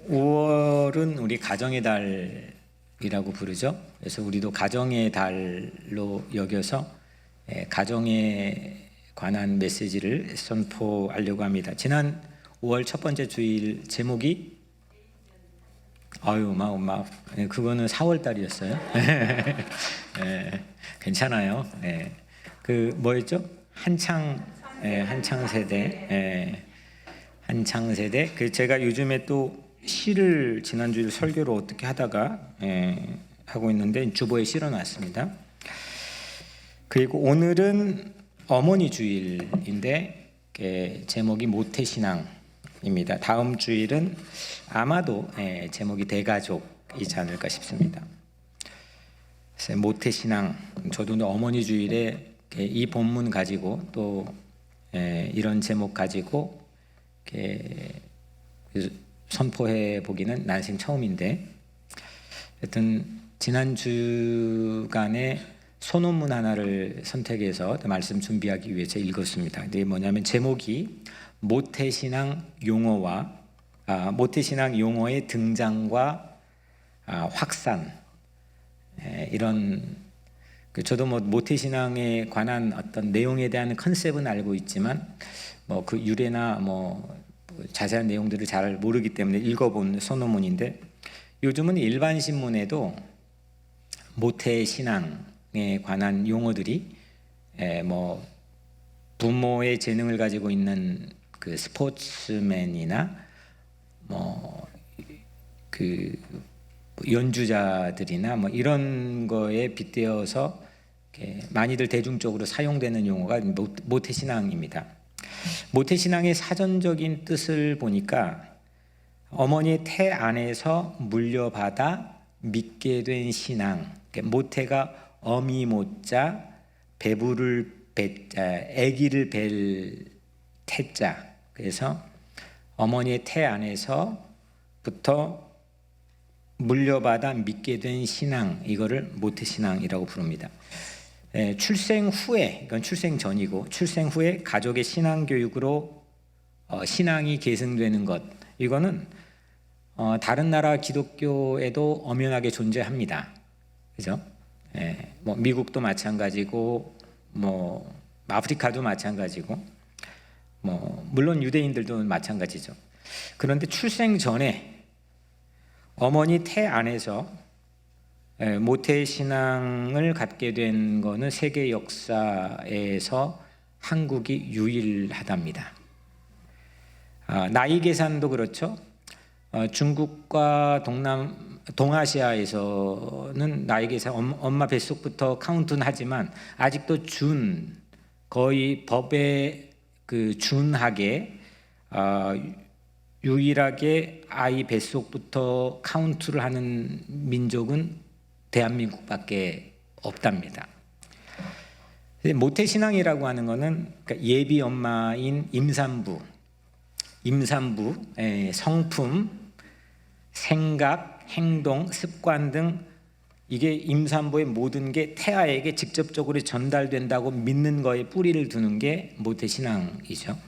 5월은 우리 가정의 달이라고 부르죠. 그래서 우리도 가정의 달로 여겨서 가정에 관한 메시지를 선포하려고 합니다. 지난 5월 첫 번째 주일 제목이 그거는 4월 달이었어요. 괜찮아요. 그 뭐였죠? 한창 세대. 한창 세대. 그 제가 요즘에 또 시를 지난주에 설교를 어떻게 하다가 하고 있는데 주보에 실어놨습니다. 그리고 오늘은 어머니 주일인데 제목이 모태신앙입니다. 다음 주일은 아마도 제목이 대가족이지 않을까 싶습니다. 그래서 모태신앙, 저도 어머니 주일에 이 본문 가지고 또 이런 제목 가지고 선포해 보기는 난생 처음인데, 하여튼 지난 주간에 소논문 하나를 선택해서 말씀 준비하기 위해서 읽었습니다. 근데 뭐냐면 제목이 모태신앙 용어의 등장과 확산, 이런 저도 모태신앙에 관한 어떤 내용에 대한 컨셉은 알고 있지만 그 유래나 자세한 내용들을 잘 모르기 때문에 읽어본 소논문인데, 요즘은 일반 신문에도 모태신앙에 관한 용어들이 부모의 재능을 가지고 있는 그 스포츠맨이나 연주자들이나 이런 거에 빗대어서 많이들 대중적으로 사용되는 용어가 모태신앙입니다. 모태신앙의 사전적인 뜻을 보니까 어머니의 태 안에서 물려받아 믿게 된 신앙. 모태가 어미 모자, 배부를 배자, 아기를 뵐 태자. 그래서 어머니의 태 안에서부터 물려받아 믿게 된 신앙, 이거를 모태신앙이라고 부릅니다. 출생 후에, 이건 출생 전이고, 출생 후에 가족의 신앙 교육으로 신앙이 계승되는 것, 이거는 다른 나라 기독교에도 엄연하게 존재합니다. 그죠? 미국도 마찬가지고, 아프리카도 마찬가지고, 물론 유대인들도 마찬가지죠. 그런데 출생 전에 어머니 태 안에서 모태신앙을 갖게 된 것은 세계 역사에서 한국이 유일하답니다. 나이 계산도 그렇죠. 중국과 동아시아에서는 나이 계산 엄마 뱃속부터 카운트는 하지만 아직도 거의 법에 준하게 유일하게 아이 뱃속부터 카운트를 하는 민족은 대한민국밖에 없답니다. 모태신앙이라고 하는 것은 예비 엄마인 임산부, 성품, 생각, 행동, 습관 등 이게 임산부의 모든 게 태아에게 직접적으로 전달된다고 믿는 거에 뿌리를 두는 게 모태신앙이죠.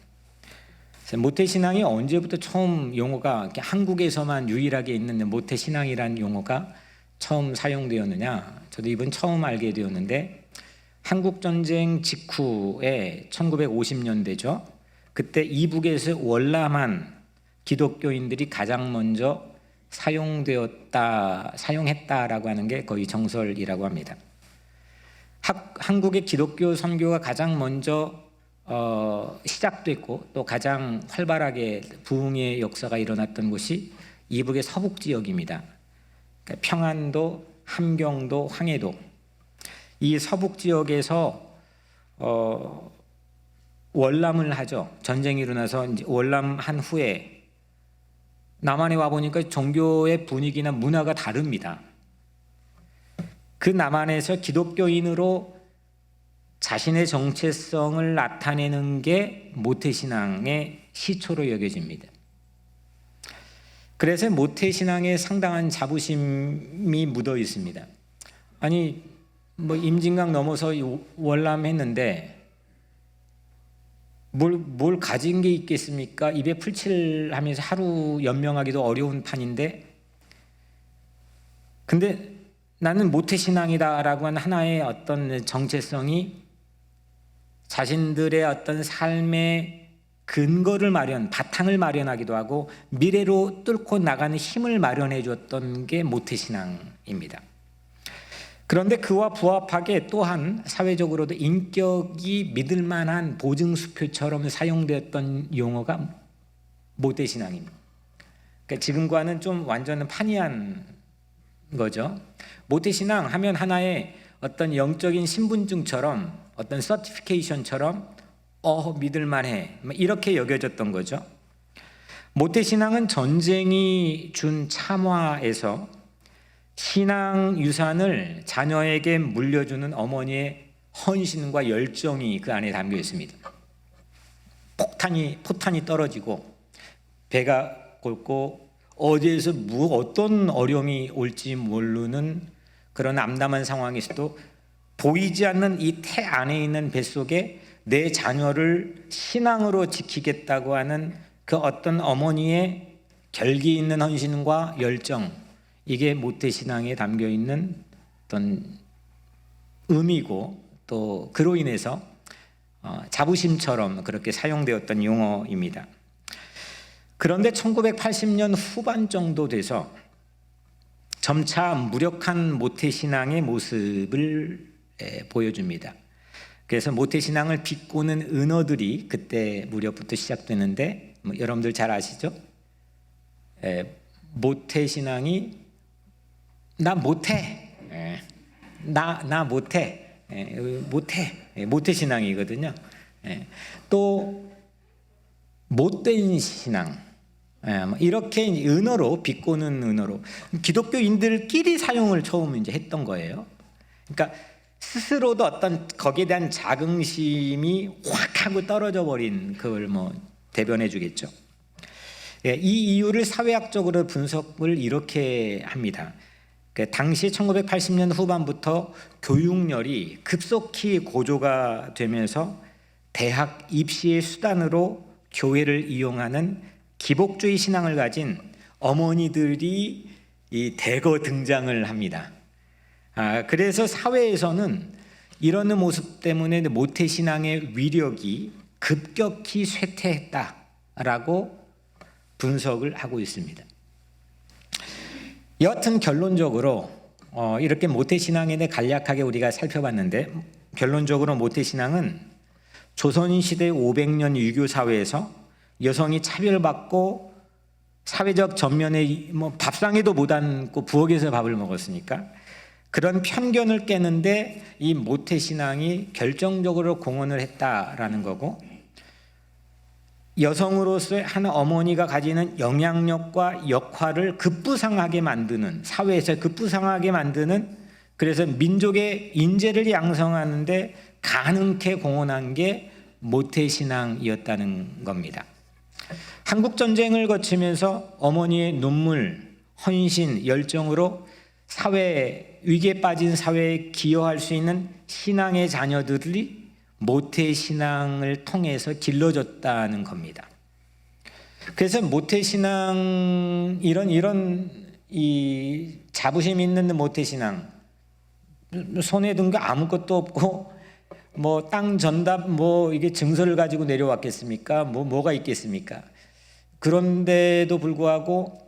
모태신앙이 언제부터 처음 용어가 한국에서만 유일하게 있는 모태신앙이라는 용어가 처음 사용되었느냐, 저도 이번 처음 알게 되었는데, 한국전쟁 직후에 1950년대죠. 그때 이북에서 월남한 기독교인들이 가장 먼저 사용했다라고 하는 게 거의 정설이라고 합니다. 한국의 기독교 선교가 가장 먼저 시작됐고 또 가장 활발하게 부흥의 역사가 일어났던 곳이 이북의 서북 지역입니다. 평안도, 함경도, 황해도, 이 서북 지역에서 월남을 하죠. 전쟁이 일어나서 이제 월남한 후에 남한에 와 보니까 종교의 분위기나 문화가 다릅니다. 그 남한에서 기독교인으로 자신의 정체성을 나타내는 게 모태신앙의 시초로 여겨집니다. 그래서 모태신앙에 상당한 자부심이 묻어 있습니다. 임진강 넘어서 월남했는데 뭘 가진 게 있겠습니까? 입에 풀칠하면서 하루 연명하기도 어려운 판인데, 근데 나는 모태신앙이다라고 하는 하나의 어떤 정체성이 자신들의 어떤 삶의 근거를 바탕을 마련하기도 하고 미래로 뚫고 나가는 힘을 마련해 줬던 게 모태신앙입니다. 그런데 그와 부합하게 또한 사회적으로도 인격이 믿을 만한 보증수표처럼 사용되었던 용어가 모태신앙입니다. 그러니까 지금과는 좀 완전 판이한 거죠. 모태신앙 하면 하나의 어떤 영적인 신분증처럼 어떤 서티피케이션처럼 믿을만해 이렇게 여겨졌던 거죠. 모태신앙은 전쟁이 준 참화에서 신앙 유산을 자녀에게 물려주는 어머니의 헌신과 열정이 그 안에 담겨 있습니다. 포탄이 떨어지고 배가 곪고 어디에서 어떤 어려움이 올지 모르는 그런 암담한 상황에서도 보이지 않는 이 태 안에 있는 뱃속에 내 자녀를 신앙으로 지키겠다고 하는 그 어떤 어머니의 결기 있는 헌신과 열정, 이게 모태신앙에 담겨 있는 어떤 의미고 또 그로 인해서 자부심처럼 그렇게 사용되었던 용어입니다. 그런데 1980년 후반 정도 돼서 점차 무력한 모태신앙의 모습을 보여줍니다. 그래서 모태신앙을 비꼬는 은어들이 그때 무렵부터 시작되는데 여러분들 잘 아시죠? 모태신앙이 나 못해, 나 못해, 모태신앙이거든요. 또 못된 신앙, 이렇게 은어로 비꼬는 은어로 기독교인들끼리 사용을 처음 이제 했던 거예요. 그러니까 스스로도 어떤 거기에 대한 자긍심이 확 하고 떨어져 버린 그걸 대변해 주겠죠. 이 이유를 사회학적으로 분석을 이렇게 합니다. 당시 1980년 후반부터 교육열이 급속히 고조가 되면서 대학 입시의 수단으로 교회를 이용하는 기복주의 신앙을 가진 어머니들이 대거 등장을 합니다. 그래서 사회에서는 이런 모습 때문에 모태신앙의 위력이 급격히 쇠퇴했다라고 분석을 하고 있습니다. 여하튼 결론적으로 이렇게 모태신앙에 대해 간략하게 우리가 살펴봤는데, 결론적으로 모태신앙은 조선시대 500년 유교 사회에서 여성이 차별받고 사회적 전면에 밥상에도 못 앉고 부엌에서 밥을 먹었으니까 그런 편견을 깨는데 이 모태신앙이 결정적으로 공헌을 했다라는 거고, 여성으로서의 한 어머니가 가지는 영향력과 역할을 급부상하게 만드는, 사회에서 급부상하게 만드는, 그래서 민족의 인재를 양성하는데 가능케 공헌한 게 모태신앙이었다는 겁니다. 한국전쟁을 거치면서 어머니의 눈물, 헌신, 열정으로 위기에 빠진 사회에 기여할 수 있는 신앙의 자녀들이 모태신앙을 통해서 길러졌다는 겁니다. 그래서 모태신앙, 이런 이 자부심 있는 모태신앙, 손에 든 게 아무것도 없고 땅 전답 이게 증서를 가지고 내려왔겠습니까? 뭐가 있겠습니까? 그런데도 불구하고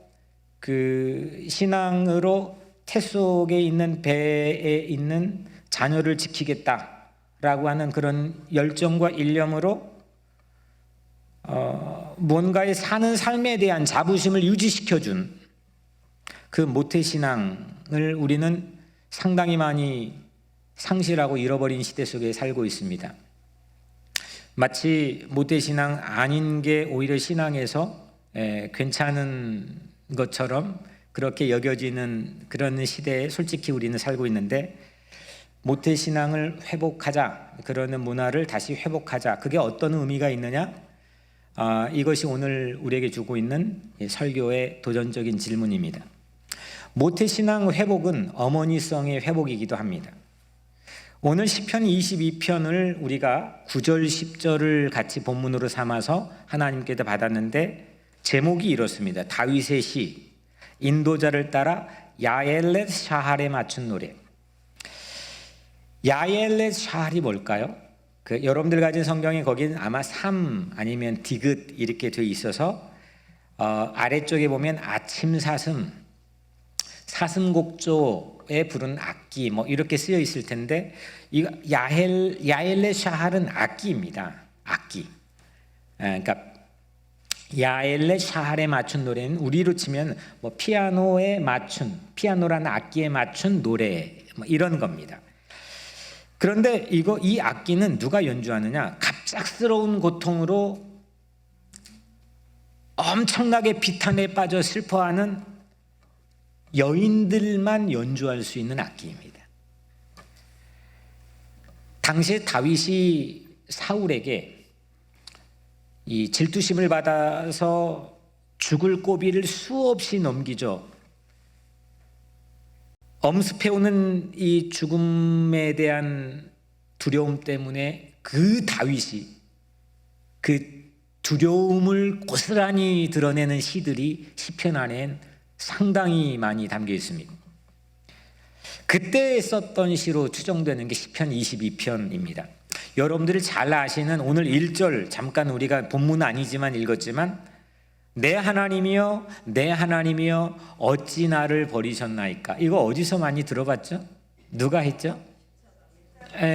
그 신앙으로 태 속에 있는 배에 있는 자녀를 지키겠다라고 하는 그런 열정과 일념으로 뭔가의 사는 삶에 대한 자부심을 유지시켜준 그 모태신앙을 우리는 상당히 많이 상실하고 잃어버린 시대 속에 살고 있습니다. 마치 모태신앙 아닌 게 오히려 신앙에서 괜찮은 것처럼 그렇게 여겨지는 그런 시대에 솔직히 우리는 살고 있는데, 모태신앙을 회복하자, 그러는 문화를 다시 회복하자, 그게 어떤 의미가 있느냐? 이것이 오늘 우리에게 주고 있는 설교의 도전적인 질문입니다. 모태신앙 회복은 어머니성의 회복이기도 합니다. 오늘 시편 22편을 우리가 9절 10절을 같이 본문으로 삼아서 하나님께서 받았는데 제목이 이렇습니다. 다윗의 시, 인도자를 따라 야엘렛 샤할에 맞춘 노래. 야엘렛 샤할이 뭘까요? 여러분들 가진 성경에 거기는 아마 3 아니면 디귿 이렇게 되어 있어서 아래쪽에 보면 아침 사슴, 사슴곡조에 부른 악기 뭐 이렇게 쓰여 있을 텐데 이거 야엘렛 샤할은 악기입니다. 악기. 그러니까 야엘렛 샤할에 맞춘 노래는 우리로 치면 뭐 피아노에 맞춘, 피아노라는 악기에 맞춘 노래 뭐 이런 겁니다. 그런데 이 악기는 누가 연주하느냐? 갑작스러운 고통으로 엄청나게 비탄에 빠져 슬퍼하는 여인들만 연주할 수 있는 악기입니다. 당시에 다윗이 사울에게 이 질투심을 받아서 죽을 고비를 수없이 넘기죠. 엄습해오는 이 죽음에 대한 두려움 때문에 그 다윗이 그 두려움을 고스란히 드러내는 시들이 시편 안엔 상당히 많이 담겨 있습니다. 그때 썼던 시로 추정되는 게 시편 22편입니다. 여러분들이 잘 아시는 오늘 1절 잠깐 우리가 본문은 아니지만 읽었지만 내 하나님이여 내 하나님이여 어찌 나를 버리셨나이까. 이거 어디서 많이 들어봤죠? 누가 했죠?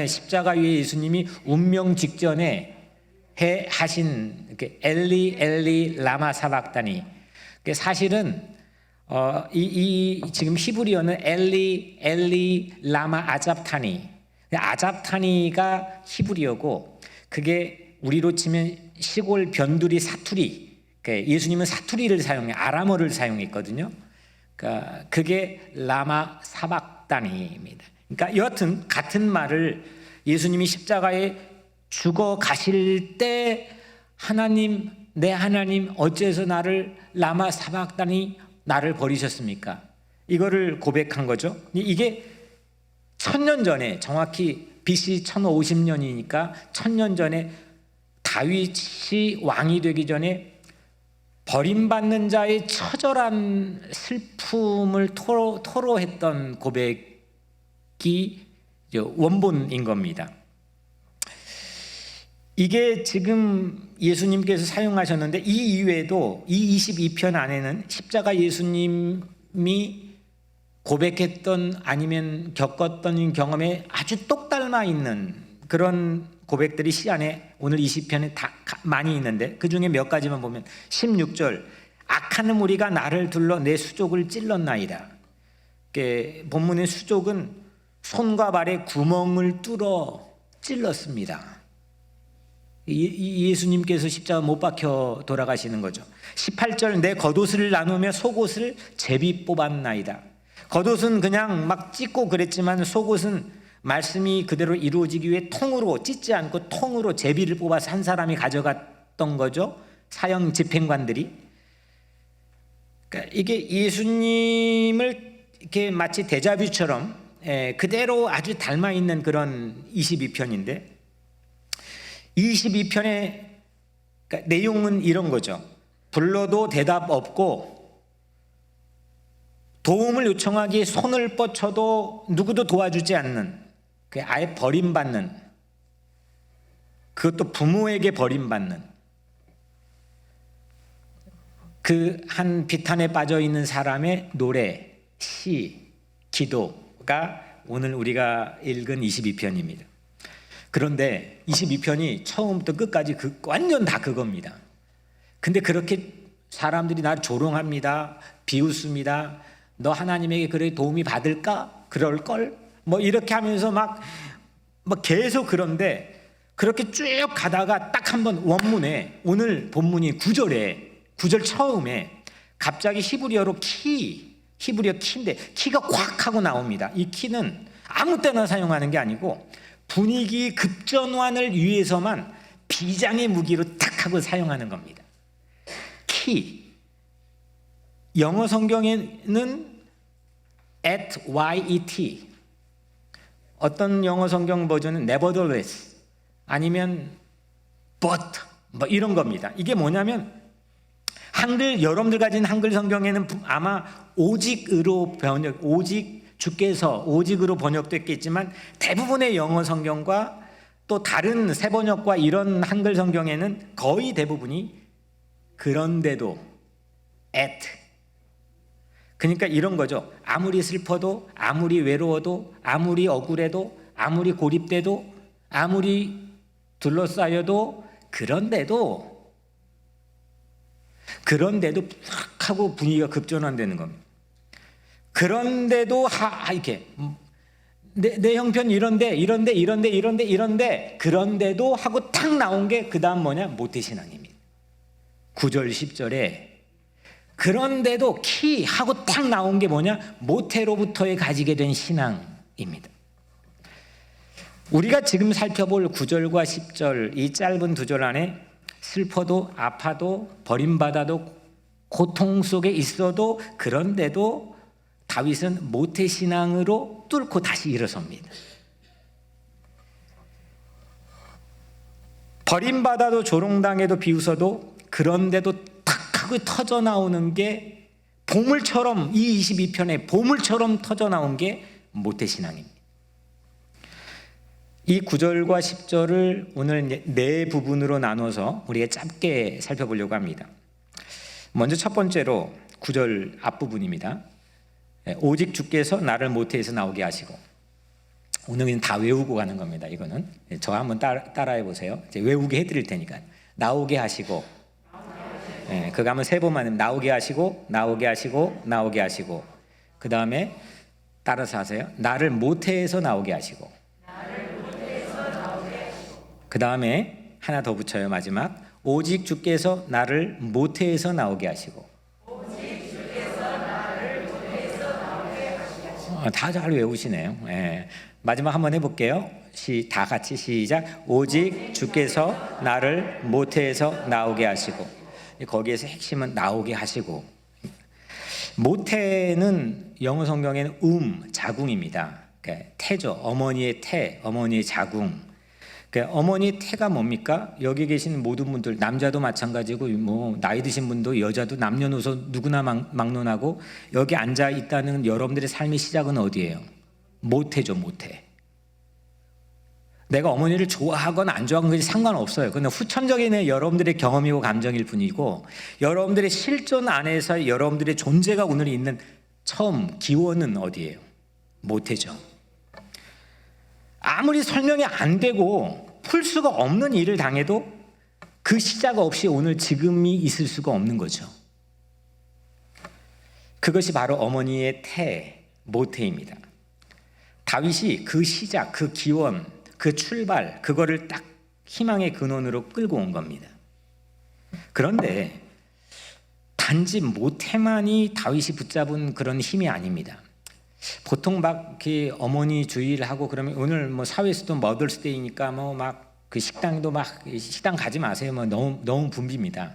십자가 위에 예수님이 운명 직전에 하신 엘리 엘리 라마 사박다니. 사실은 지금 히브리어는 엘리 엘리 라마 아잡타니. 아잡타니가 히브리어고 그게 우리로 치면 시골 변두리 사투리. 예수님은 사투리를 사용해 아람어를 사용했거든요. 그러니까 그게 라마 사박다니입니다. 그러니까 여하튼 같은 말을 예수님이 십자가에 죽어 가실 때 하나님 내 하나님 어째서 나를 라마 사박다니 나를 버리셨습니까? 이거를 고백한 거죠. 이게 1000년 전에 정확히 BC 1050년이니까 1000년 전에 다윗이 왕이 되기 전에 버림받는 자의 처절한 슬픔을 토로했던 고백이 원본인 겁니다. 이게 지금 예수님께서 사용하셨는데 이 이외에도 이 22편 안에는 십자가 예수님이 고백했던 아니면 겪었던 경험에 아주 똑 닮아 있는 그런 고백들이 시 안에 오늘 20편에 다 많이 있는데 그 중에 몇 가지만 보면 16절 악한 무리가 나를 둘러 내 수족을 찔렀나이다. 본문의 수족은 손과 발에 구멍을 뚫어 찔렀습니다. 예수님께서 십자가 못 박혀 돌아가시는 거죠. 18절 내 겉옷을 나누며 속옷을 제비 뽑았나이다. 겉옷은 그냥 막 찢고 그랬지만 속옷은 말씀이 그대로 이루어지기 위해 통으로 찢지 않고 통으로 제비를 뽑아서 한 사람이 가져갔던 거죠. 사형 집행관들이. 그러니까 이게 예수님을 이렇게 마치 데자뷰처럼 그대로 아주 닮아 있는 그런 22편인데 22편의 그러니까 내용은 이런 거죠. 불러도 대답 없고 도움을 요청하기에 손을 뻗쳐도 누구도 도와주지 않는 아예 버림받는 그것도 부모에게 버림받는 그 한 비탄에 빠져 있는 사람의 노래, 시, 기도가 오늘 우리가 읽은 22편입니다. 그런데 22편이 처음부터 끝까지 완전 다 그겁니다. 근데 그렇게 사람들이 나를 조롱합니다. 비웃습니다. 너 하나님에게 그래 도움이 받을까? 그럴걸? 뭐 이렇게 하면서 막 계속 그런데 그렇게 쭉 가다가 딱 한 번 원문에 오늘 본문이 9절 처음에 갑자기 히브리어로 히브리어 키인데 키가 꽉 하고 나옵니다. 이 키는 아무 때나 사용하는 게 아니고 분위기 급전환을 위해서만 비장의 무기로 탁 하고 사용하는 겁니다. 키. 영어 성경에는 at, y-e-t 어떤 영어 성경 버전은 nevertheless 아니면 but 뭐 이런 겁니다. 이게 뭐냐면 여러분들 가진 한글 성경에는 아마 오직으로 주께서 오직으로 번역됐겠지만 대부분의 영어 성경과 또 다른 새 번역과 이런 한글 성경에는 거의 대부분이 그런데도 at. 그러니까 이런 거죠. 아무리 슬퍼도, 아무리 외로워도, 아무리 억울해도, 아무리 고립돼도, 아무리 둘러싸여도, 그런데도 팍 하고 분위기가 급전환되는 겁니다. 그런데도 이렇게 내 형편 이런데 그런데도 하고 탁 나온 게 그 다음 뭐냐? 모태신앙입니다. 9절 10절에 그런데도 하고 탁 나온 게 뭐냐? 모태로부터의 가지게 된 신앙입니다. 우리가 지금 살펴볼 9절과 10절 이 짧은 두 절 안에 슬퍼도 아파도 버림받아도 고통 속에 있어도 그런데도 다윗은 모태신앙으로 뚫고 다시 일어섭니다. 버림받아도 조롱당해도 비웃어도 그런데도 탁 하고 터져 나오는 게 보물처럼 이 22편에 보물처럼 터져 나온 게 모태신앙입니다. 이 9절과 10절을 오늘 네 부분으로 나눠서 우리가 짧게 살펴보려고 합니다. 먼저 첫 번째로 9절 앞부분입니다. 오직 주께서 나를 모태에서 나오게 하시고. 오늘은 다 외우고 가는 겁니다. 이거는 저 한번 따라해 보세요. 외우게 해드릴 테니까. 나오게 하시고, 그거 한번 세 번만 하면 나오게 하시고, 나오게 하시고, 나오게 하시고. 그 다음에 따라서 하세요. 나를 모태에서 나오게 하시고. 그 다음에 하나 더 붙여요. 마지막. 오직 주께서 나를 모태에서 나오게 하시고. 다 잘 외우시네요. 마지막 한번 해볼게요. 다 같이 시작. 오직 주께서 나를 모태에서 나오게 하시고. 거기에서 핵심은 나오게 하시고. 모태는 영어 성경에는 자궁입니다. 태죠. 어머니의 태, 어머니의 자궁. 어머니의 태가 뭡니까? 여기 계신 모든 분들, 남자도 마찬가지고 뭐 나이 드신 분도 여자도 남녀노소 누구나 막론하고 여기 앉아 있다는 여러분들의 삶의 시작은 어디예요? 모태죠, 모태. 내가 어머니를 좋아하거나 안 좋아하건 그게 상관없어요. 그건 후천적인 여러분들의 경험이고 감정일 뿐이고 여러분들의 실존 안에서 여러분들의 존재가 오늘 있는 처음 기원은 어디예요? 모태죠. 아무리 설명이 안 되고 풀 수가 없는 일을 당해도 그 시작 없이 오늘 지금이 있을 수가 없는 거죠. 그것이 바로 어머니의 태, 모태입니다. 다윗이 그 시작, 그 기원, 그 출발, 그거를 딱 희망의 근원으로 끌고 온 겁니다. 그런데 단지 모태만이 다윗이 붙잡은 그런 힘이 아닙니다. 보통 막 어머니 주의를 하고 그러면 오늘 뭐 사회에서도 머더스데이니까 뭐 막 그 식당도 막 식당 가지 마세요. 뭐 너무 붐빕니다.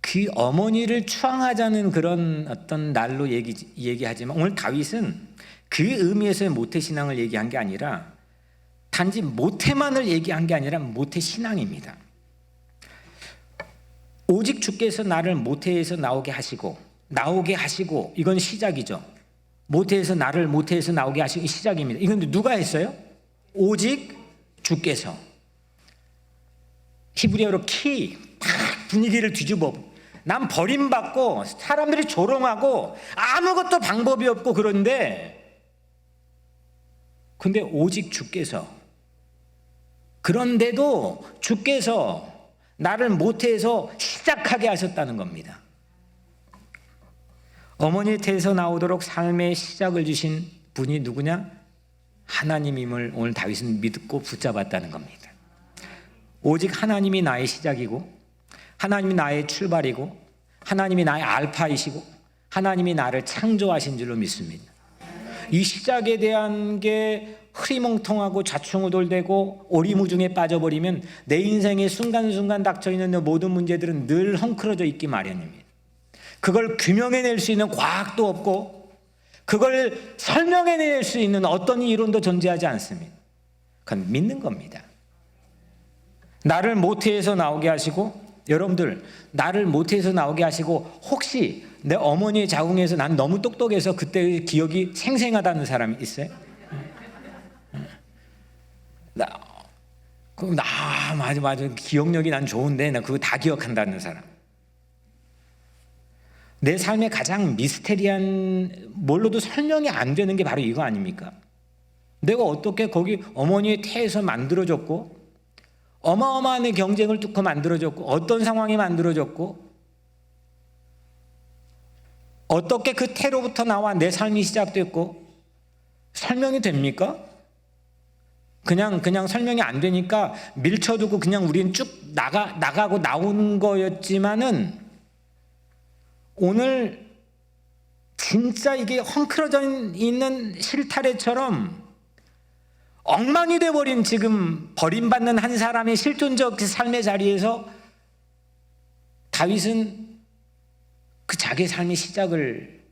그 어머니를 추앙하자는 그런 어떤 날로 얘기하지만 오늘 다윗은 그 의미에서의 모태 신앙을 얘기한 게 아니라 단지 모태만을 얘기한 게 아니라 모태 신앙입니다. 오직 주께서 나를 모태에서 나오게 하시고 이건 시작이죠. 모태에서 나오게 하시기 시작입니다. 이건 누가 했어요? 오직 주께서. 히브리어로 팍 분위기를 뒤집어. 난 버림받고 사람들이 조롱하고 아무것도 방법이 없고 그런데 근데 오직 주께서 그런데도 주께서 나를 모태에서 시작하게 하셨다는 겁니다. 어머니의 태에서 나오도록 삶의 시작을 주신 분이 누구냐? 하나님임을 오늘 다윗은 믿고 붙잡았다는 겁니다. 오직 하나님이 나의 시작이고 하나님이 나의 출발이고 하나님이 나의 알파이시고 하나님이 나를 창조하신 줄로 믿습니다. 이 시작에 대한 게 흐리멍텅하고 좌충우돌되고 오리무중에 빠져버리면 내 인생에 순간순간 닥쳐있는 모든 문제들은 늘 헝클어져 있기 마련입니다. 그걸 규명해낼 수 있는 과학도 없고 그걸 설명해낼 수 있는 어떤 이론도 존재하지 않습니다. 그건 믿는 겁니다. 나를 모태에서 나오게 하시고, 여러분들 나를 모태에서 나오게 하시고, 혹시 내 어머니의 자궁에서 난 너무 똑똑해서 그때의 기억이 생생하다는 사람이 있어요? 맞아 기억력이 난 좋은데 나 그거 다 기억한다는 사람. 내 삶의 가장 미스테리한, 뭘로도 설명이 안 되는 게 바로 이거 아닙니까? 내가 어떻게 거기 어머니의 태에서 만들어졌고, 어마어마한 경쟁을 뚫고 만들어졌고, 어떤 상황이 만들어졌고, 어떻게 그 태로부터 나와 내 삶이 시작됐고, 설명이 됩니까? 그냥 설명이 안 되니까 밀쳐두고 그냥 우리는 쭉 나가고 나오는 거였지만은, 오늘 진짜 이게 헝클어져 있는 실타래처럼 엉망이 돼버린, 지금 버림받는 한 사람의 실존적 삶의 자리에서 다윗은 그 자기의 삶의 시작을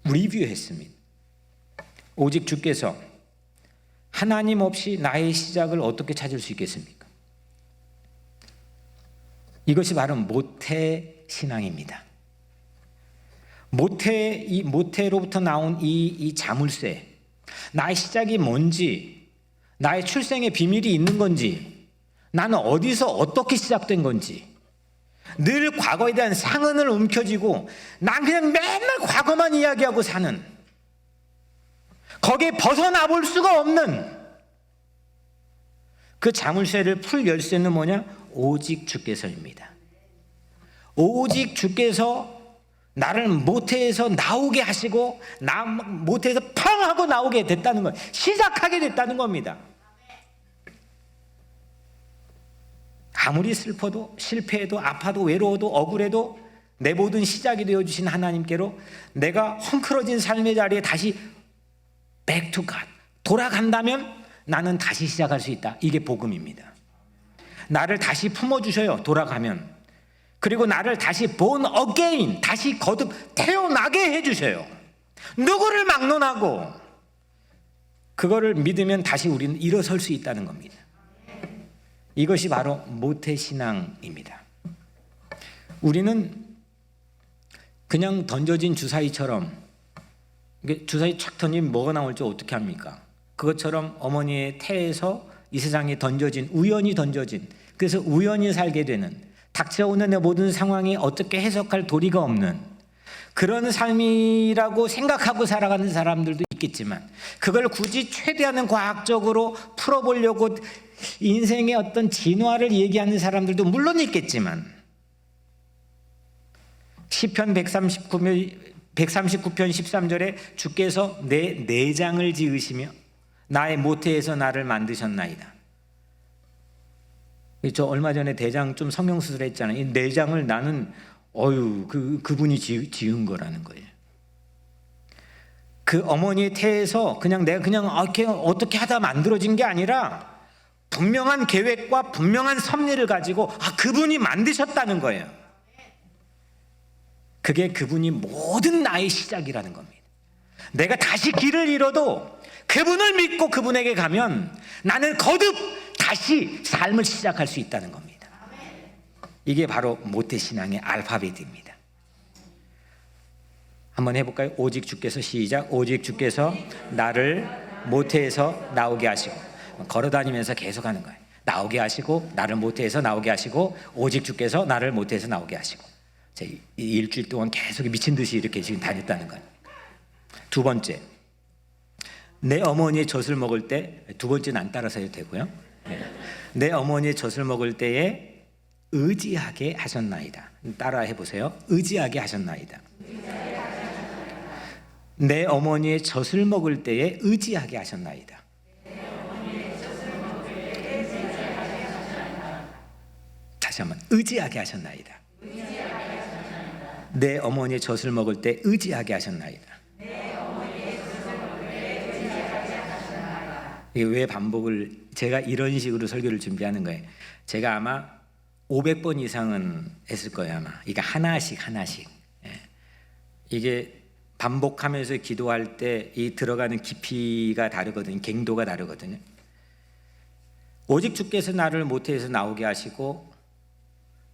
리뷰했습니다. 오직 주께서, 하나님 없이 나의 시작을 어떻게 찾을 수 있겠습니까? 이것이 바로 모태 신앙입니다. 모태로부터 나온 이 자물쇠, 나의 시작이 뭔지, 나의 출생의 비밀이 있는 건지, 나는 어디서 어떻게 시작된 건지, 늘 과거에 대한 상흔을 움켜쥐고 난 그냥 맨날 과거만 이야기하고 사는, 거기에 벗어나 볼 수가 없는 그 자물쇠를 풀 열쇠는 뭐냐? 오직 주께서입니다. 오직 주께서 나를 모태에서 나오게 하시고, 모태에서 팡 하고 나오게 됐다는 거예요. 시작하게 됐다는 겁니다. 아무리 슬퍼도, 실패해도, 아파도, 외로워도, 억울해도 내 모든 시작이 되어주신 하나님께로 내가 헝클어진 삶의 자리에 다시 back to God, 돌아간다면 나는 다시 시작할 수 있다. 이게 복음입니다. 나를 다시 품어주셔요, 돌아가면. 그리고 나를 다시 born again, 다시 거듭 태어나게 해주셔요. 누구를 막론하고 그거를 믿으면 다시 우리는 일어설 수 있다는 겁니다. 이것이 바로 모태신앙입니다. 우리는 그냥 던져진 주사위처럼, 주사위 착 던지면 뭐가 나올지 어떻게 합니까? 그것처럼 어머니의 태에서 이 세상에 던져진, 우연히 던져진, 그래서 우연히 살게 되는, 닥쳐오는 내 모든 상황이 어떻게 해석할 도리가 없는 그런 삶이라고 생각하고 살아가는 사람들도 있겠지만, 그걸 굳이 최대한은 과학적으로 풀어보려고 인생의 어떤 진화를 얘기하는 사람들도 물론 있겠지만, 시편 139편 13절에 주께서 내 내장을 지으시며 나의 모태에서 나를 만드셨나이다. 저 얼마 전에 대장 좀 성형수술 했잖아요. 이 내장을 나는 그분이 지은 거라는 거예요. 그 어머니의 태에서 내가 어떻게 하다 만들어진 게 아니라 분명한 계획과 분명한 섭리를 가지고 그분이 만드셨다는 거예요. 그게 그분이 모든 나의 시작이라는 겁니다. 내가 다시 길을 잃어도 그분을 믿고 그분에게 가면 나는 거듭 다시 삶을 시작할 수 있다는 겁니다. 이게 바로 모태신앙의 알파벳입니다. 한번 해볼까요? 오직 주께서, 시작. 오직 주께서 나를 모태에서 나오게 하시고, 걸어다니면서 계속 하는 거예요. 나오게 하시고, 나를 모태에서 나오게 하시고, 오직 주께서 나를 모태에서 나오게 하시고. 일주일 동안 계속 미친 듯이 이렇게 지금 다녔다는 거예요. 두 번째, 내 어머니의 젖을 먹을 때, 두 번째는 안 따라서 해도 되고요. 내 어머니의 젖을 먹을 때에 의지하게 하셨나이다. 따라 해보세요. 의지하게 하셨나이다. 내 어머니의 젖을 먹을 때에 의지하게 하셨나이다. 다시 한번, 의지하게 하셨나이다. 내 어머니의 젖을 먹을 때 의지하게 하셨나이다. 이게 왜 반복을, 제가 이런 식으로 설교를 준비하는 거예요. 제가 아마 500번 이상은 했을 거예요, 아마. 이게 하나씩. 이게 반복하면서 기도할 때 이 들어가는 깊이가 다르거든요. 갱도가 다르거든요. 오직 주께서 나를 모태에서 나오게 하시고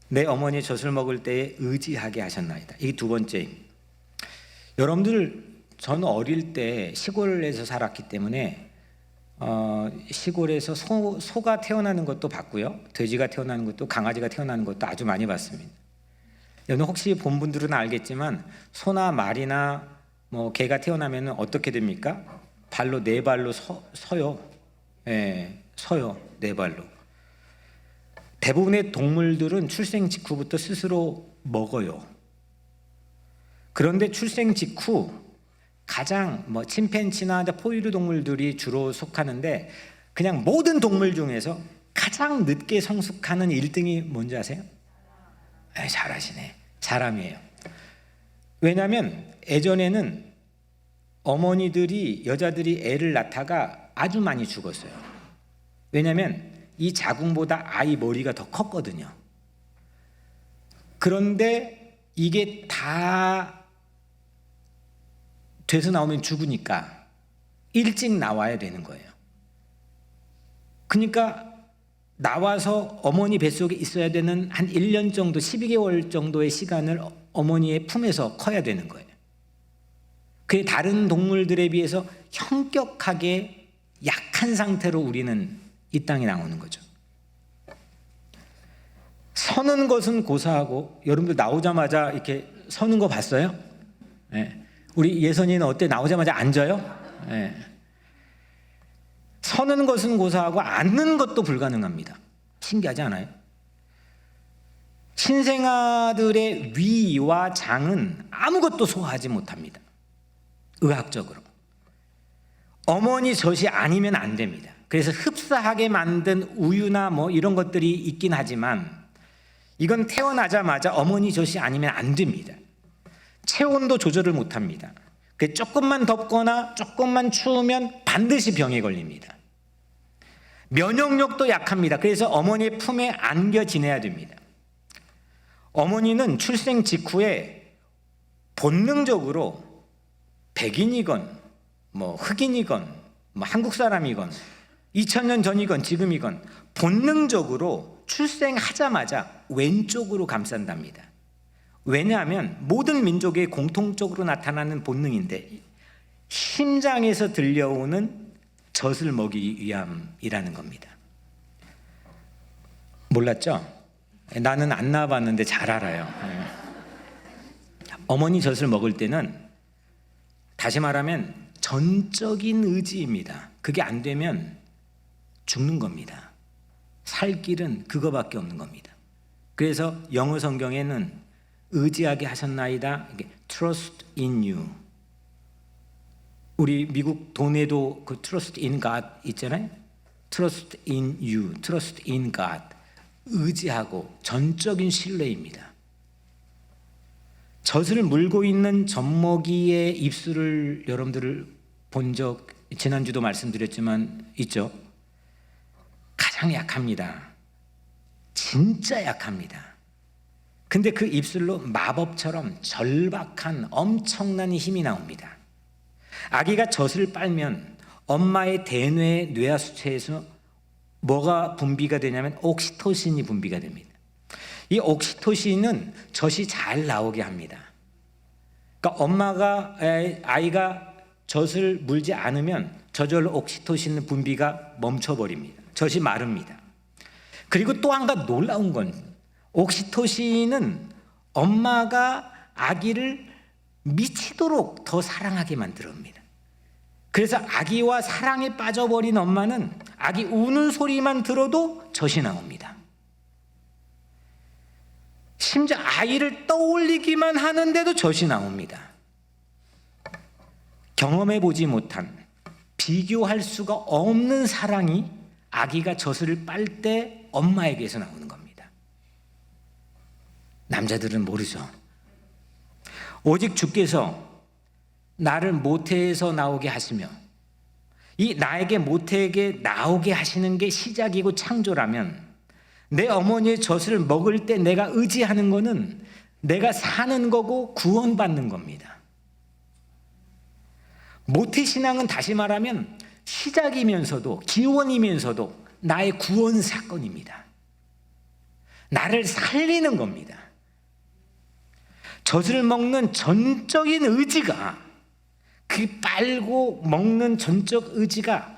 내 어머니의 젖을 먹을 때에 의지하게 하셨나이다. 이게 두 번째입니다. 여러분들, 저는 어릴 때 시골에서 살았기 때문에 시골에서 소가 태어나는 것도 봤고요, 돼지가 태어나는 것도, 강아지가 태어나는 것도 아주 많이 봤습니다. 여러분 혹시 본 분들은 알겠지만 소나 말이나 뭐 개가 태어나면 어떻게 됩니까? 발로 네 발로 서요. 서요. 네 발로. 대부분의 동물들은 출생 직후부터 스스로 먹어요. 그런데 출생 직후 가장 침팬지나 포유류 동물들이 주로 속하는데, 그냥 모든 동물 중에서 가장 늦게 성숙하는 1등이 뭔지 아세요? 잘하시네. 사람이에요. 왜냐하면 예전에는 어머니들이, 여자들이 애를 낳다가 아주 많이 죽었어요. 왜냐하면 이 자궁보다 아이 머리가 더 컸거든요. 그런데 이게 다 돼서 나오면 죽으니까 일찍 나와야 되는 거예요. 그러니까 나와서 어머니 뱃속에 있어야 되는 한 1년 정도, 12개월 정도의 시간을 어머니의 품에서 커야 되는 거예요. 그게 다른 동물들에 비해서 현격하게 약한 상태로 우리는 이 땅에 나오는 거죠. 서는 것은 고사하고, 여러분들 나오자마자 이렇게 서는 거 봤어요? 네. 우리 예선이는 어때? 나오자마자 앉아요? 네. 서는 것은 고사하고 앉는 것도 불가능합니다. 신기하지 않아요? 신생아들의 위와 장은 아무것도 소화하지 못합니다. 의학적으로. 어머니 젖이 아니면 안 됩니다. 그래서 흡사하게 만든 우유나 이런 것들이 있긴 하지만 이건 태어나자마자 어머니 젖이 아니면 안 됩니다. 체온도 조절을 못합니다. 조금만 덥거나 조금만 추우면 반드시 병에 걸립니다. 면역력도 약합니다. 그래서 어머니의 품에 안겨 지내야 됩니다. 어머니는 출생 직후에 본능적으로 백인이건 흑인이건 한국 사람이건 2000년 전이건 지금이건 본능적으로 출생하자마자 왼쪽으로 감싼답니다. 왜냐하면 모든 민족의 공통적으로 나타나는 본능인데, 심장에서 들려오는 젖을 먹이기 위함이라는 겁니다. 몰랐죠? 나는 안 낳아봤는데 잘 알아요. 어머니 젖을 먹을 때는, 다시 말하면 전적인 의지입니다. 그게 안 되면 죽는 겁니다. 살 길은 그거밖에 없는 겁니다. 그래서 영어 성경에는 의지하게 하셨나이다, trust in you. 우리 미국 돈에도 그 trust in God 있잖아요. trust in you, trust in God. 의지하고 전적인 신뢰입니다. 젖을 물고 있는 젖먹이의 입술을 여러분들을 본 적 지난주도 말씀드렸지만 있죠. 가장 약합니다. 진짜 약합니다. 근데 그 입술로 마법처럼 절박한 엄청난 힘이 나옵니다. 아기가 젖을 빨면 엄마의 대뇌 뇌하수체에서 뭐가 분비가 되냐면 옥시토신이 분비가 됩니다. 이 옥시토신은 젖이 잘 나오게 합니다. 그러니까 아이가 젖을 물지 않으면 저절로 옥시토신 분비가 멈춰버립니다. 젖이 마릅니다. 그리고 또 한 가지 놀라운 건, 옥시토신은 엄마가 아기를 미치도록 더 사랑하게 만들어옵니다. 그래서 아기와 사랑에 빠져버린 엄마는 아기 우는 소리만 들어도 젖이 나옵니다. 심지어 아이를 떠올리기만 하는데도 젖이 나옵니다. 경험해보지 못한, 비교할 수가 없는 사랑이 아기가 젖을 빨 때 엄마에게서 나오는 겁니다. 남자들은 모르죠. 오직 주께서 나를 모태에서 나오게 하시며, 이 나에게 모태에게 나오게 하시는 게 시작이고 창조라면, 내 어머니의 젖을 먹을 때 내가 의지하는 거는 내가 사는 거고 구원받는 겁니다. 모태신앙은 다시 말하면 시작이면서도 기원이면서도 나의 구원 사건입니다. 나를 살리는 겁니다. 젖을 먹는 전적인 의지가, 그 빨고 먹는 전적 의지가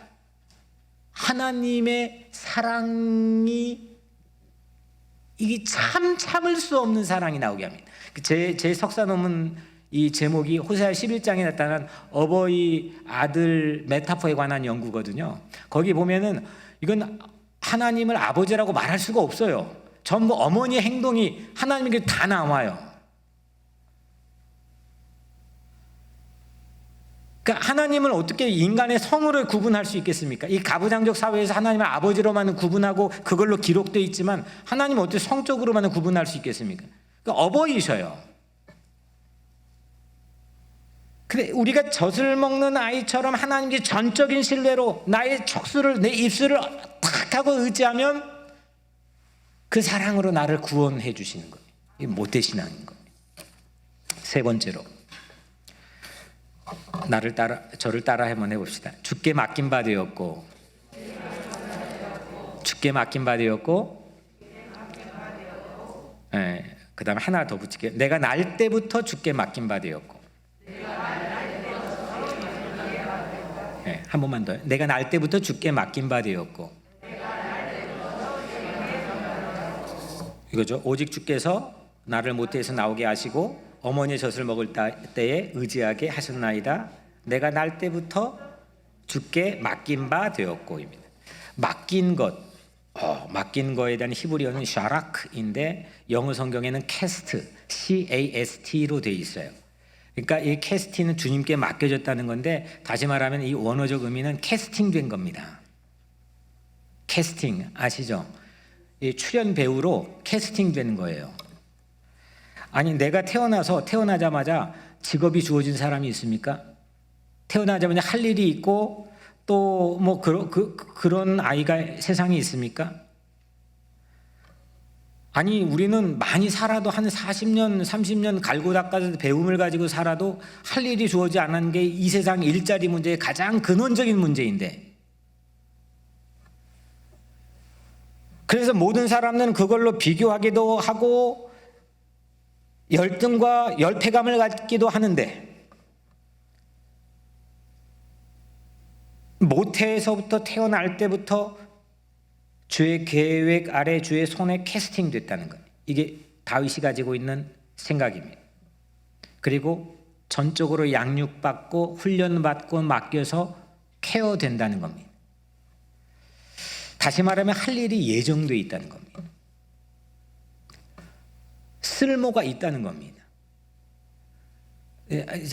하나님의 사랑이, 이게 참을 수 없는 사랑이 나오게 합니다. 제 석사 논문 이 제목이 호세아 11장에 나타난 어버이 아들 메타포에 관한 연구거든요. 거기 보면은 이건 하나님을 아버지라고 말할 수가 없어요. 전부 어머니의 행동이 하나님에게 다 나와요. 그러니까 하나님을 어떻게 인간의 성으로 구분할 수 있겠습니까? 이 가부장적 사회에서 하나님을 아버지로만 구분하고 그걸로 기록되어 있지만 하나님은 어떻게 성적으로만 구분할 수 있겠습니까? 그러니까 어버이셔요. 근데 우리가 젖을 먹는 아이처럼 하나님께 전적인 신뢰로 나의 척수를, 내 입술을 탁 하고 의지하면 그 사랑으로 나를 구원해 주시는 거예요. 이게 모태신앙인 거예요. 세 번째로, 저를 따라 한번 해봅시다. 주께 맡긴 바 되었고, 주께 맡긴 바 되었고, 네, 그 다음에 하나 더 붙일게요. 내가 날 때부터 주께 맡긴 바 되었고. 네, 한 번만 더요. 내가 날 때부터 주께 맡긴 바 되었고. 이거죠. 오직 주께서 나를 모태에서 나오게 하시고 어머니의 젖을 먹을 때에 의지하게 하셨나이다. 내가 날 때부터 주께 맡긴 바 되었고입니다. 맡긴 것, 맡긴 거에 대한 히브리어는 샤라크인데 영어 성경에는 캐스트, C-A-S-T로 되어 있어요. 그러니까 이 캐스팅은 주님께 맡겨졌다는 건데, 다시 말하면 이 원어적 의미는 캐스팅된 겁니다. 캐스팅 아시죠? 이 출연 배우로 캐스팅된 거예요. 아니, 내가 태어나자마자 직업이 주어진 사람이 있습니까? 태어나자마자 할 일이 있고 또 뭐 그런 아이가 세상에 있습니까? 아니, 우리는 많이 살아도 한 40년, 30년 갈고 닦아서 배움을 가지고 살아도 할 일이 주어지지 않은 게 이 세상 일자리 문제의 가장 근원적인 문제인데, 그래서 모든 사람들은 그걸로 비교하기도 하고 열등과 열패감을 갖기도 하는데, 모태에서부터 태어날 때부터 주의 계획 아래 주의 손에 캐스팅 됐다는 것, 이게 다윗이 가지고 있는 생각입니다. 그리고 전적으로 양육받고 훈련받고 맡겨서 케어된다는 겁니다. 다시 말하면 할 일이 예정되어 있다는 겁니다. 쓸모가 있다는 겁니다.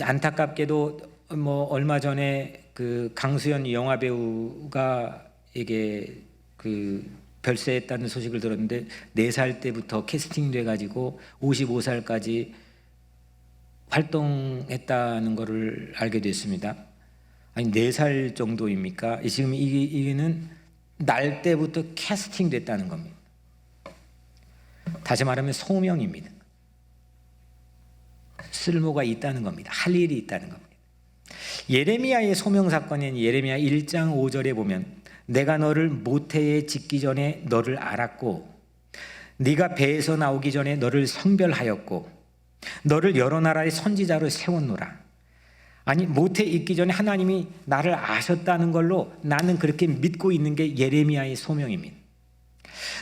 안타깝게도 뭐 얼마 전에 그 강수연 영화 배우가 이게 그 별세했다는 소식을 들었는데, 4살 때부터 캐스팅돼 가지고 55살까지 활동했다는 것을 알게 됐습니다. 아니, 4살 정도입니까? 지금 이게는 날 때부터 캐스팅됐다는 겁니다. 다시 말하면 소명입니다. 쓸모가 있다는 겁니다. 할 일이 있다는 겁니다. 예레미야의 소명 사건인 예레미야 1장 5절에 보면, 내가 너를 모태에 짓기 전에 너를 알았고 네가 배에서 나오기 전에 너를 성별하였고 너를 여러 나라의 선지자로 세웠노라. 아니, 모태에 있기 전에 하나님이 나를 아셨다는 걸로 나는 그렇게 믿고 있는 게 예레미야의 소명입니다.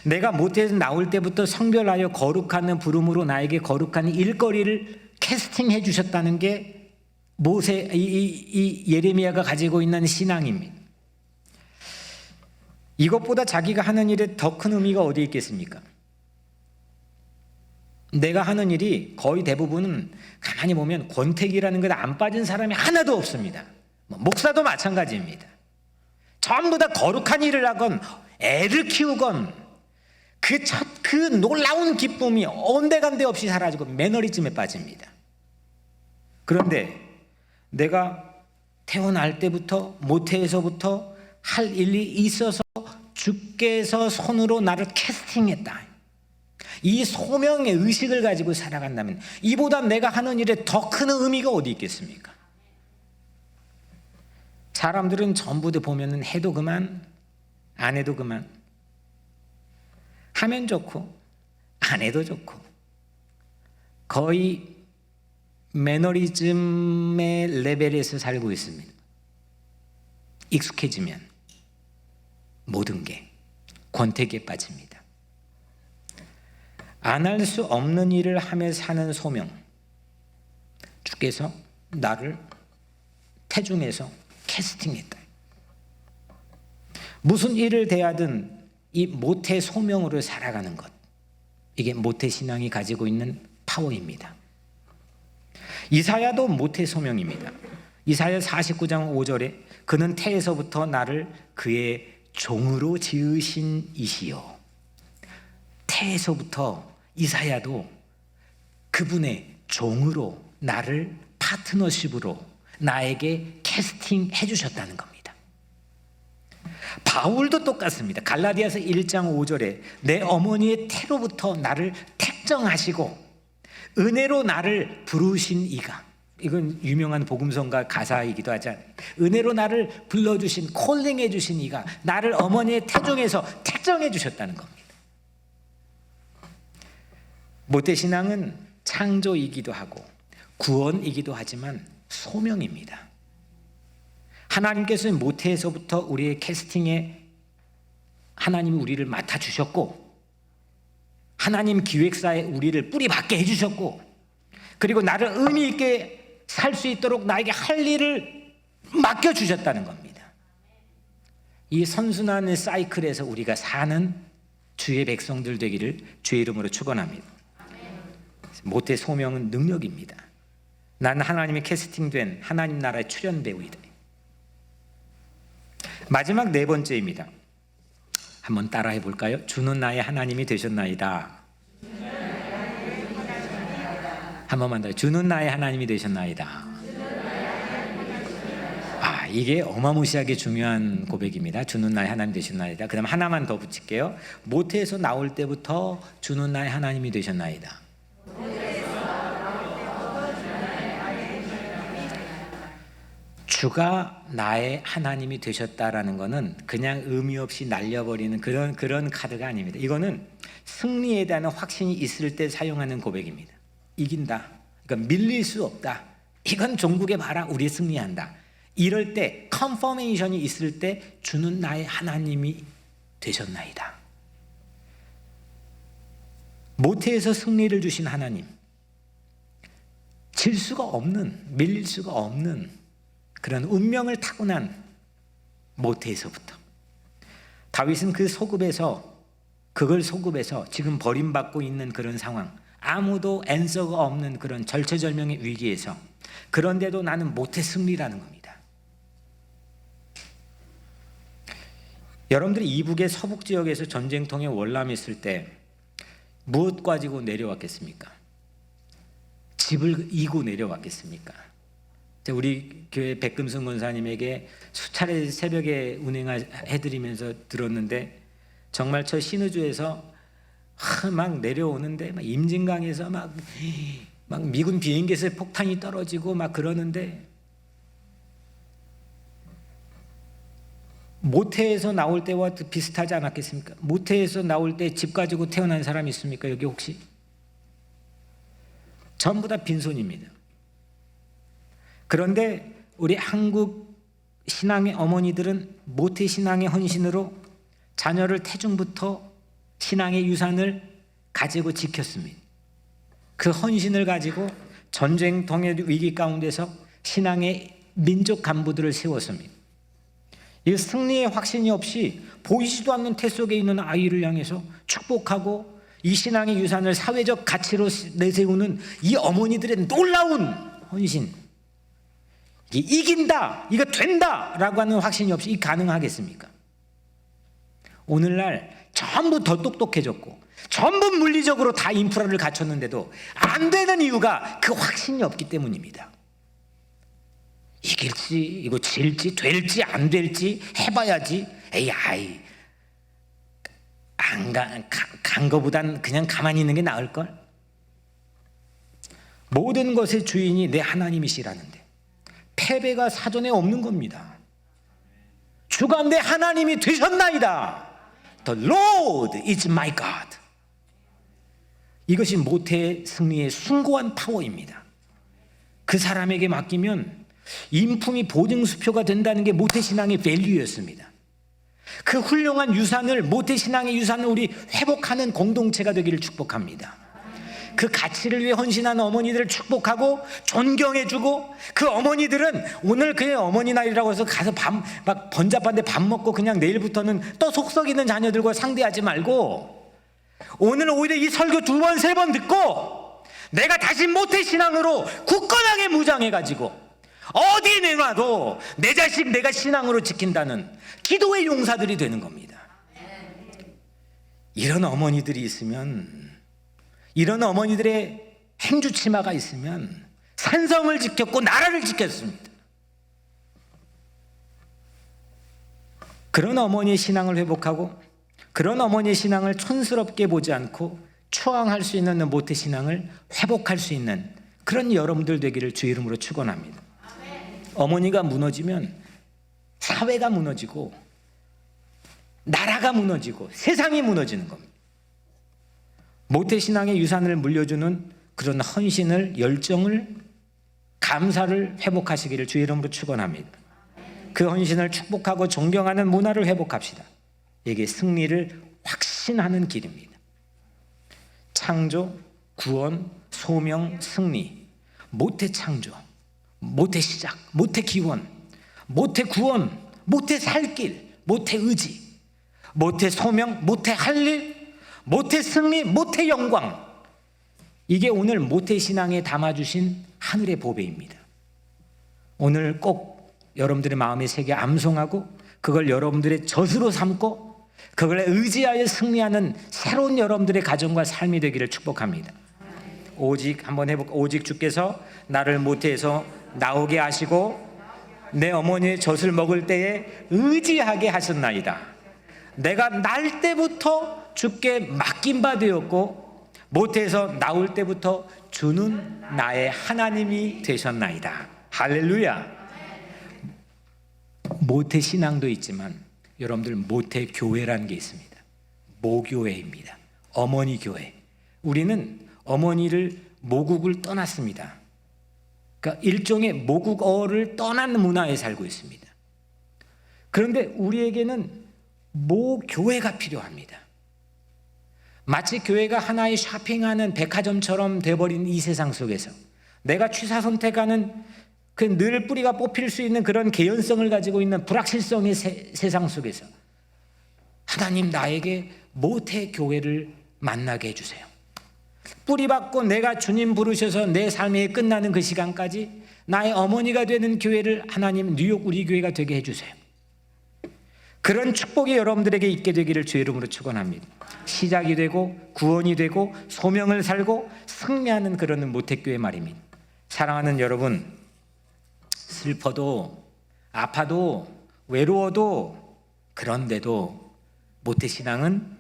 내가 모태에서 나올 때부터 성별하여 거룩한 부름으로 나에게 거룩한 일거리를 캐스팅해 주셨다는 게 이 예레미야가 가지고 있는 신앙입니다. 이것보다 자기가 하는 일에 더 큰 의미가 어디 있겠습니까? 내가 하는 일이 거의 대부분은 가만히 보면 권태기라는 것에 안 빠진 사람이 하나도 없습니다. 목사도 마찬가지입니다. 전부 다 거룩한 일을 하건 애를 키우건 그 놀라운 기쁨이 온데간데 없이 사라지고 매너리즘에 빠집니다. 그런데 내가 태어날 때부터 모태에서부터 할 일이 있어서 주께서 손으로 나를 캐스팅했다, 이 소명의 의식을 가지고 살아간다면 이보다 내가 하는 일에 더 큰 의미가 어디 있겠습니까? 사람들은 전부 다 보면은 해도 그만, 안 해도 그만. 하면 좋고, 안 해도 좋고. 거의 매너리즘의 레벨에서 살고 있습니다. 익숙해지면 모든 게 권태기에 빠집니다. 안 할 수 없는 일을 하며 사는 소명. 주께서 나를 태중에서 캐스팅했다. 무슨 일을 대하든 이 모태 소명으로 살아가는 것, 이게 모태 신앙이 가지고 있는 파워입니다. 이사야도 모태 소명입니다. 이사야 49장 5절에 그는 태에서부터 나를 그의 종으로 지으신 이시요. 태에서부터 이사야도 그분의 종으로, 나를 파트너십으로 나에게 캐스팅해 주셨다는 겁니다. 바울도 똑같습니다. 갈라디아서 1장 5절에 내 어머니의 태로부터 나를 택정하시고 은혜로 나를 부르신 이가, 이건 유명한 복음성가 가사이기도 하잖아요. 은혜로 나를 불러주신, 콜링해 주신 이가 나를 어머니의 태중에서 택정해 주셨다는 겁니다. 모태신앙은 창조이기도 하고 구원이기도 하지만 소명입니다. 하나님께서는 모태에서부터 우리의 캐스팅에 하나님이 우리를 맡아주셨고, 하나님 기획사에 우리를 뿌리박게 해주셨고, 그리고 나를 의미 있게 살 수 있도록 나에게 할 일을 맡겨주셨다는 겁니다. 이 선순환의 사이클에서 우리가 사는 주의 백성들 되기를 주의 이름으로 축원합니다. 모태 소명은 능력입니다. 나는 하나님의 캐스팅된 하나님 나라의 출연배우이다. 마지막 네 번째입니다. 한번 따라해 볼까요? 주는 나의 하나님이 되셨나이다. 한 번만 더. 주는 나의 하나님이 되셨나이다. 이게 어마무시하게 중요한 고백입니다. 주는 나의 하나님이 되셨나이다. 그 다음 하나만 더 붙일게요. 모태에서 나올 때부터 주는 나의 하나님이 되셨나이다. 주가 나의 하나님이 되셨다라는 것은 그냥 의미 없이 날려버리는 그런 카드가 아닙니다. 이거는 승리에 대한 확신이 있을 때 사용하는 고백입니다. 이긴다. 그러니까 밀릴 수 없다. 이건 종국에 봐라. 우리 승리한다. 이럴 때 컨퍼메이션이 있을 때 주는 나의 하나님이 되셨나이다. 모태에서 승리를 주신 하나님, 질 수가 없는, 밀릴 수가 없는 그런 운명을 타고난 모태에서부터 다윗은 그걸 소급해서 지금 버림받고 있는 그런 상황, 아무도 앤서가 없는 그런 절체절명의 위기에서, 그런데도 나는 모태 승리라는 겁니다. 여러분들이 이북의 서북 지역에서 전쟁통에 월남했을 때 무엇 가지고 내려왔겠습니까? 집을 이고 내려왔겠습니까? 우리 교회 백금승 권사님에게 수차례 새벽에 운행해드리면서 들었는데, 정말 저 신의주에서 막 내려오는데 막 임진강에서 막 미군 비행기에서 폭탄이 떨어지고 막 그러는데, 모태에서 나올 때와 비슷하지 않았겠습니까? 모태에서 나올 때 집 가지고 태어난 사람 있습니까? 여기 혹시? 전부 다 빈손입니다. 그런데 우리 한국 신앙의 어머니들은 모태 신앙의 헌신으로 자녀를 태중부터 신앙의 유산을 가지고 지켰습니다. 그 헌신을 가지고 전쟁통의 위기 가운데서 신앙의 민족 간부들을 세웠습니다. 이 승리의 확신이 없이 보이지도 않는 태 속에 있는 아이를 향해서 축복하고 이 신앙의 유산을 사회적 가치로 내세우는 이 어머니들의 놀라운 헌신, 이긴다, 이거 된다 라고 하는 확신이 없이 가능하겠습니까? 오늘날 전부 더 똑똑해졌고 전부 물리적으로 다 인프라를 갖췄는데도 안 되는 이유가 그 확신이 없기 때문입니다. 이길지, 이거 질지, 될지 안 될지 해봐야지. 간 거보단 그냥 가만히 있는 게 나을걸? 모든 것의 주인이 내 하나님이시라는데 패배가 사전에 없는 겁니다. 주가 내 하나님이 되셨나이다. The Lord is my God. 이것이 모태의 승리의 숭고한 파워입니다. 그 사람에게 맡기면 인품이 보증수표가 된다는 게 모태신앙의 밸류였습니다. 그 훌륭한 유산을, 모태신앙의 유산을 우리 회복하는 공동체가 되기를 축복합니다. 그 가치를 위해 헌신하는 어머니들을 축복하고 존경해주고, 그 어머니들은 오늘 그의 어머니 날이라고 해서 가서 막 번잡한데 밥 먹고 그냥 내일부터는 또 속 썩이는 자녀들과 상대하지 말고, 오늘 오히려 이 설교 2번, 3번 듣고 내가 다시 모태신앙으로 굳건하게 무장해가지고 어디에 내놔도 내 자식 내가 신앙으로 지킨다는 기도의 용사들이 되는 겁니다. 이런 어머니들이 있으면, 이런 어머니들의 행주치마가 있으면 산성을 지켰고 나라를 지켰습니다. 그런 어머니의 신앙을 회복하고, 그런 어머니의 신앙을 촌스럽게 보지 않고 추앙할 수 있는 모태신앙을 회복할 수 있는 그런 여러분들 되기를 주의 이름으로 축원합니다. 어머니가 무너지면 사회가 무너지고 나라가 무너지고 세상이 무너지는 겁니다. 모태신앙의 유산을 물려주는 그런 헌신을, 열정을, 감사를 회복하시기를 주의 이름으로 축원합니다. 그 헌신을 축복하고 존경하는 문화를 회복합시다. 이게 승리를 확신하는 길입니다. 창조, 구원, 소명, 승리. 모태 창조, 모태 시작, 모태 기원, 모태 구원, 모태 살 길, 모태 의지, 모태 소명, 모태 할 일, 모태 승리, 모태 영광. 이게 오늘 모태 신앙에 담아주신 하늘의 보배입니다. 오늘 꼭 여러분들의 마음에 새겨 암송하고, 그걸 여러분들의 젖으로 삼고, 그걸 의지하여 승리하는 새로운 여러분들의 가정과 삶이 되기를 축복합니다. 오직 한번 해볼까? 오직 주께서 나를 모태에서 나오게 하시고 내 어머니의 젖을 먹을 때에 의지하게 하셨나이다. 내가 날 때부터 주께 맡긴 바 되었고 모태에서 나올 때부터 주는 나의 하나님이 되셨나이다. 할렐루야. 모태 신앙도 있지만 여러분들 모태 교회라는 게 있습니다. 모교회입니다. 어머니 교회. 우리는 어머니를 모국을 떠났습니다. 그러니까 일종의 모국어를 떠난 문화에 살고 있습니다. 그런데 우리에게는 모교회가 필요합니다. 마치 교회가 하나의 쇼핑하는 백화점처럼 돼버린 이 세상 속에서 내가 취사 선택하는 그 늘 뿌리가 뽑힐 수 있는 그런 개연성을 가지고 있는 불확실성의 세상 속에서 하나님 나에게 모태 교회를 만나게 해주세요. 뿌리 받고 내가 주님 부르셔서 내 삶이 끝나는 그 시간까지 나의 어머니가 되는 교회를 하나님 뉴욕 우리 교회가 되게 해주세요. 그런 축복이 여러분들에게 있게 되기를 주의 이름으로 축원합니다. 시작이 되고 구원이 되고 소명을 살고 승리하는 그런 모태교회 말입니다. 사랑하는 여러분, 슬퍼도 아파도 외로워도 그런데도 모태신앙은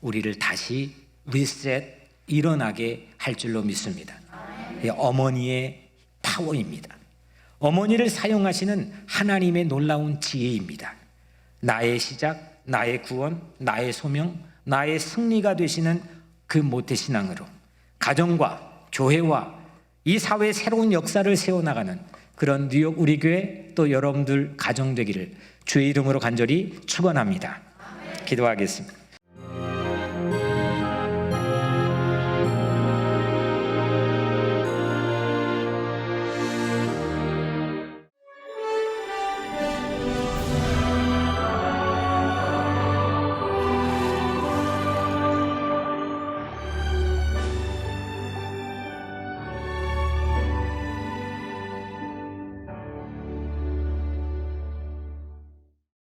우리를 다시 리셋, 일어나게 할 줄로 믿습니다. 어머니의 파워입니다. 어머니를 사용하시는 하나님의 놀라운 지혜입니다. 나의 시작, 나의 구원, 나의 소명, 나의 승리가 되시는 그 모태신앙으로 가정과 교회와 이 사회의 새로운 역사를 세워나가는 그런 뉴욕 우리 교회 또 여러분들 가정 되기를 주의 이름으로 간절히 축원합니다. 기도하겠습니다.